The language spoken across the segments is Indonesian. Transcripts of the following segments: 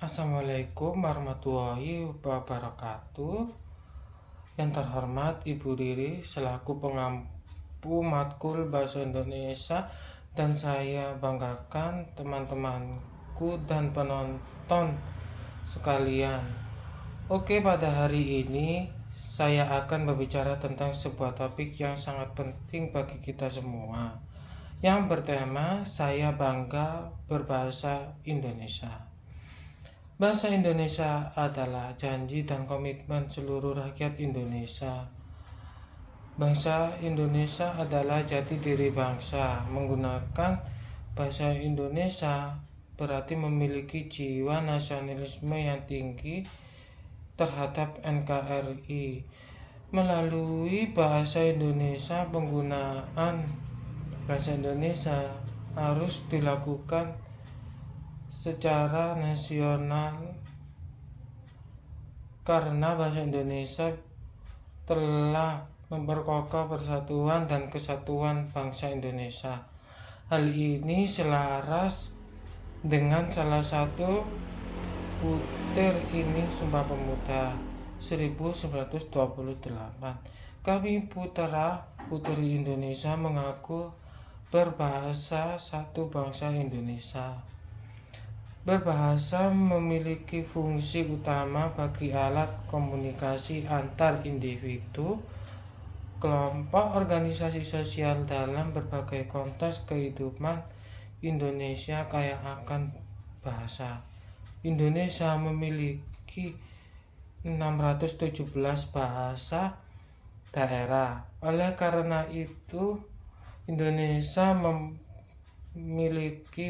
Assalamualaikum warahmatullahi wabarakatuh. Yang terhormat Ibu Riri selaku pengampu matkul Bahasa Indonesia, dan saya banggakan teman-temanku dan penonton sekalian. Oke, pada hari ini saya akan berbicara tentang sebuah topik yang sangat penting bagi kita semua, yang bertema saya bangga berbahasa Indonesia. Bahasa Indonesia adalah janji dan komitmen seluruh rakyat Indonesia. Bangsa Indonesia adalah jati diri bangsa. Menggunakan bahasa Indonesia berarti memiliki jiwa nasionalisme yang tinggi terhadap NKRI. Melalui bahasa Indonesia, penggunaan bahasa Indonesia harus dilakukan secara nasional karena bahasa Indonesia telah memperkokoh persatuan dan kesatuan bangsa Indonesia. Hal ini selaras dengan salah satu butir ini Sumpah Pemuda 1928. Kami putra-putri Indonesia mengaku berbahasa satu bangsa Indonesia. Berbahasa memiliki fungsi utama bagi alat komunikasi antar individu, kelompok, organisasi sosial dalam berbagai konteks kehidupan Indonesia kaya akan bahasa. Indonesia memiliki 617 bahasa daerah. Oleh karena itu, Indonesia memiliki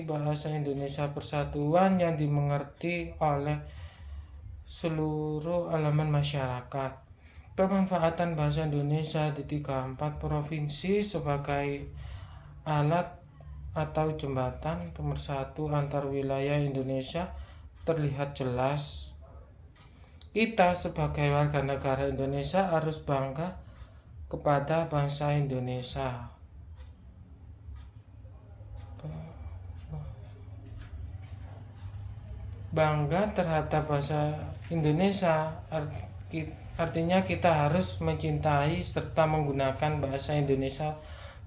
bahasa Indonesia Persatuan yang dimengerti oleh seluruh elemen masyarakat. Pemanfaatan bahasa Indonesia di 34 provinsi sebagai alat atau jembatan pemersatu antar wilayah Indonesia terlihat jelas. Kita sebagai warga negara Indonesia harus bangga kepada bangsa Indonesia. Bangga terhadap bahasa Indonesia artinya kita harus mencintai serta menggunakan bahasa Indonesia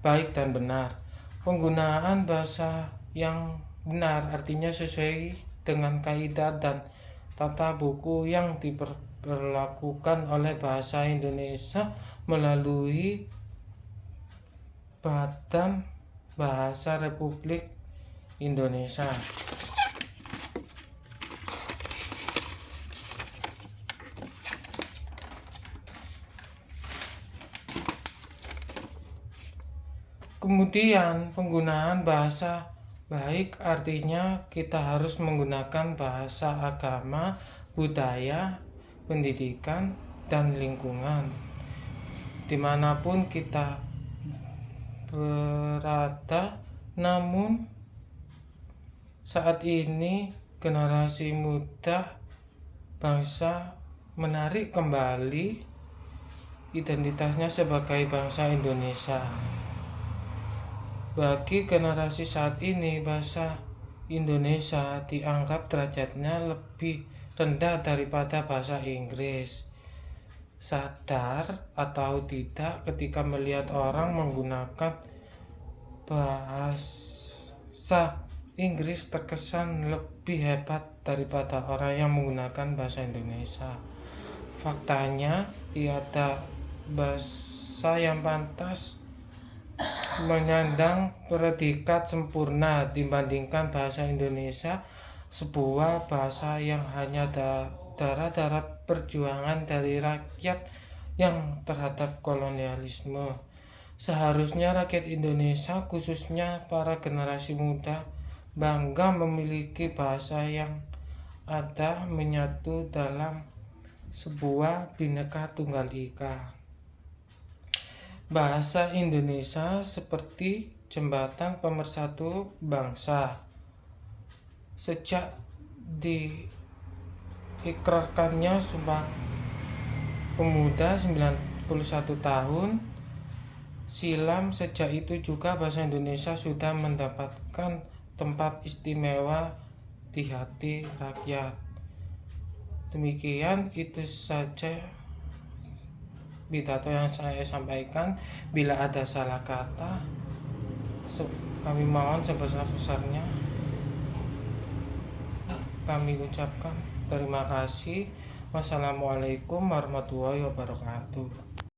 baik dan benar. Penggunaan bahasa yang benar artinya sesuai dengan kaidah dan tata buku yang diberlakukan oleh bahasa Indonesia melalui Badan Bahasa Republik Indonesia. Kemudian penggunaan bahasa baik artinya kita harus menggunakan bahasa agama, budaya, pendidikan, dan lingkungan. Dimanapun kita berada, namun saat ini generasi muda bangsa menarik kembali identitasnya sebagai bangsa Indonesia. Bagi generasi saat ini, bahasa Indonesia dianggap derajatnya lebih rendah daripada bahasa Inggris. Sadar atau tidak, ketika melihat orang menggunakan bahasa Inggris terkesan lebih hebat daripada orang yang menggunakan bahasa Indonesia. Faktanya, tiada bahasa yang pantas menyandang predikat sempurna dibandingkan bahasa Indonesia, sebuah bahasa yang hanya darah-darah perjuangan dari rakyat yang terhadap kolonialisme. Seharusnya rakyat Indonesia, khususnya para generasi muda, bangga memiliki bahasa yang ada menyatu dalam sebuah Bhinneka Tunggal Ika. Bahasa Indonesia seperti jembatan pemersatu bangsa. Sejak diikrarkannya Sumpah Pemuda 91 tahun silam, sejak itu juga bahasa Indonesia sudah mendapatkan tempat istimewa di hati rakyat. Demikian itu saja pidato yang saya sampaikan. Bila ada salah kata, kami mohon sebesar-besarnya kami ucapkan terima kasih. Wassalamualaikum warahmatullahi wabarakatuh.